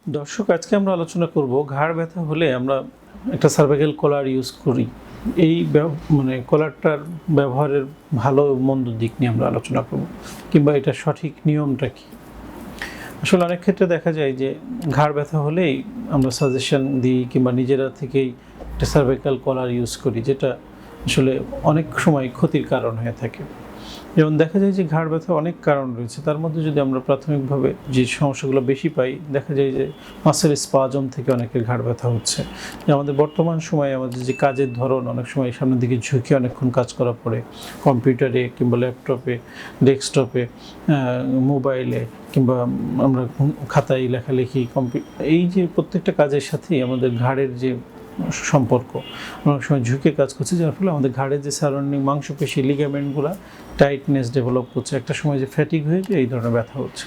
দর্শক, আজকে আমরা আলোচনা করব ঘাড় ব্যথা হলে আমরা একটা সার্ভাইকাল কলার ইউজ করি। এই কলারটার ব্যবহারের ভালো মন্দ দিক নিয়ে আমরা আলোচনা করব, কিংবা এটা সঠিক নিয়মটা কী। আসলে অনেক ক্ষেত্রে দেখা যায় যে ঘাড় ব্যথা হলেই আমরা সাজেশন দিই কিংবা নিজেরা থেকেই একটা সার্ভাইকাল কলার ইউজ করি, যেটা আসলে অনেক সময় ক্ষতির কারণ হয়ে থাকে। যেমন দেখা যায় যে ঘাড় ব্যথা অনেক কারণ রয়েছে, তার মধ্যে যদি আমরা প্রাথমিকভাবে যে সমস্যাগুলো বেশি পাই, দেখা যায় যে মাসেল স্পাজম থেকে অনেকের ঘাড় ব্যথা হচ্ছে। যে আমাদের বর্তমান সময়ে আমাদের যে কাজের ধরন, অনেক সময় সামনের দিকে ঝুঁকে অনেকক্ষণ কাজ করা পড়ে, কম্পিউটারে কিংবা ল্যাপটপে, ডেস্কটপে, মোবাইলে, কিংবা আমরা খাতায় লেখালেখি, এই যে প্রত্যেকটা কাজের সাথেই আমাদের ঘাড়ের যে সম্পর্ক, অনেক সময় ঝুঁকে কাজ করছে, যার ফলে আমাদের ঘাড়ের যে সারাউন্ডিং মাংসপেশি, লিগামেন্টগুলো টাইটনেস ডেভেলপ করছে, একটা সময় যে ফ্যাটিক হয়ে যায়, এই ধরনের ব্যথা হচ্ছে।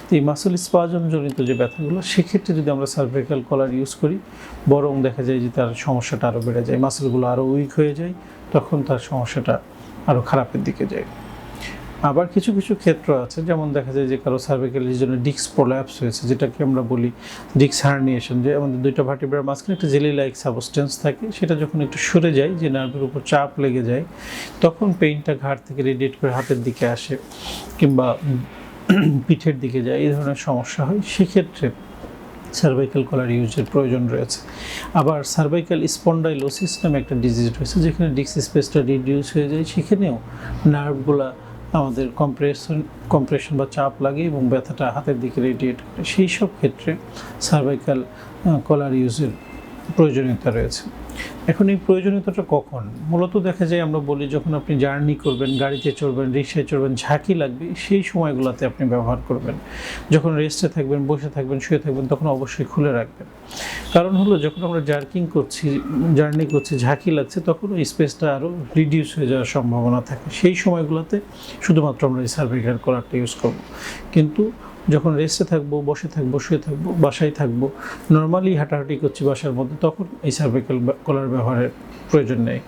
তো এই মাসল স্পাজম জনিত যে ব্যথাগুলো, সেক্ষেত্রে যদি আমরা সার্ভাইকাল কলার ইউজ করি, বরং দেখা যায় যে তার সমস্যাটা আরও বেড়ে যায়, মাসলগুলো আরও উইক হয়ে যায়, তখন তার সমস্যাটা আরও খারাপের দিকে যায়। আবার কিছু কিছু ক্ষেত্র আছে, যেমন দেখা যায় যে কারো সার্ভাইকালের জন্য ডিস্ক প্রোল্যাপস হয়েছে, যেটাকে আমরা বলি ডিস্ক হার্নিয়েশন, যে আমাদের দুইটা ভার্টিব্রার মাঝখানে একটা জেলি লাইক সাবস্টেন্স থাকে, সেটা যখন একটু সরে যায়, যে নার্ভের উপর চাপ লেগে যায়, তখন পেইনটা ঘাড় থেকে রেডিয়েট করে হাতের দিকে আসে কিংবা পিঠের দিকে যায়, এই ধরনের সমস্যা হয়। সেক্ষেত্রে সার্ভাইকাল কলার ইউজের প্রয়োজন রয়েছে। আবার সার্ভাইকাল স্পন্ডাইলোসিস নামে একটা ডিজিজ রয়েছে, যেখানে ডিস্ক স্পেসটা রিডিউস হয়ে যায়, সেখানেও নার্ভগুলা আমাদের কম্প্রেশন বা চাপ লাগে এবং ব্যথাটা হাতের দিকে রেডিয়েট করে। সেই সব ক্ষেত্রে সার্ভাইকাল কলার ইউজের প্রয়োজনীয়তা রয়েছে। এখন এই প্রয়োজনীয়তাটা কখন? মূলত দেখা যায়, আমরা বলি যখন আপনি জার্নি করবেন, গাড়িতে চড়বেন, রিক্সায় চড়বেন, ঝাঁকি লাগবে, সেই সময়গুলোতে আপনি ব্যবহার করবেন। যখন রেস্টে থাকবেন, বসে থাকবেন, শুয়ে থাকবেন, তখন অবশ্যই খুলে রাখবেন। কারণ হলো, যখন আমরা জার্নি করছি, ঝাঁকি লাগছে, তখন ওই স্পেসটা আরও রিডিউস হয়ে যাওয়ার সম্ভাবনা থাকে। সেই সময়গুলোতে শুধুমাত্র আমরা এই সার্ভাইকাল কলারটা ইউজ করব। কিন্তু যখন রেস্টে থাকবো, বসে থাকবো, শুয়ে থাকবো, বাসায় থাকবো, নর্মালি হাঁটাহাঁটি করছি বাসার মধ্যে, তখন এই সার্ভাইকাল কলার ব্যবহারের প্রয়োজন নেই।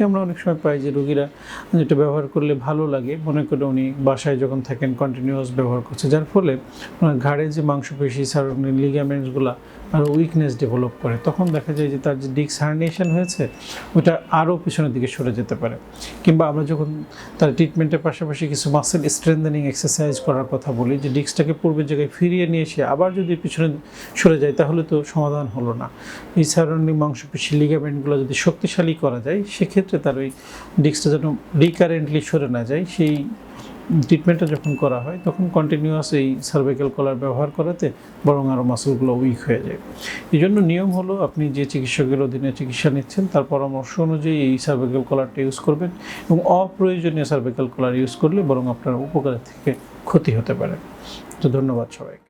আমরা অনেক সময় পাই যে রোগীরা যেটা ব্যবহার করলে ভালো লাগে, মনে করে উনি বাসায় যখন থাকেন কন্টিনিউয়াস ব্যবহার করছে, যার ফলে ঘাড়ের যে মাংসপেশি, সারাউন্ডিং লিগামেন্টসগুলো আরও উইকনেস ডেভেলপ করে। তখন দেখা যায় যে তার যে ডিস্ক হার্নিয়েশন হয়েছে, ওটা আরও পিছনের দিকে সরে যেতে পারে। কিংবা আমরা যখন তার ট্রিটমেন্টের পাশাপাশি কিছু মাসেল স্ট্রেংথেনিং এক্সারসাইজ করার কথা বলি, যে ডিস্কটাকে পূর্বের জায়গায় ফিরিয়ে নিয়ে এসে আবার যদি পিছনে সরে যায়, তাহলে তো সমাধান হলো না। এই সারাউন্ডিং মাংসপেশি, লিগামেন্টগুলো যদি শক্তিশালী করা যায়, সেক্ষেত্রে তার ওই ডিস্কটা যেন রিকারেন্টলি সরে না যায়, সেই ট্রিটমেন্টটা যখন করা হয়, তখন কন্টিনিউয়াস এই সার্ভাইকাল কলার ব্যবহার করাতে বরং আরও মাসলগুলো উইক হয়ে যায়। এই জন্য নিয়ম হলো, আপনি যে চিকিৎসকের অধীনে চিকিৎসা নিচ্ছেন, তার পরামর্শ অনুযায়ী এই সার্ভাইকাল কলারটা ইউজ করবেন, এবং অপ্রয়োজনীয় সার্ভাইকাল কলার ইউজ করলে বরং আপনার উপকারের থেকে ক্ষতি হতে পারে। তো ধন্যবাদ সবাইকে।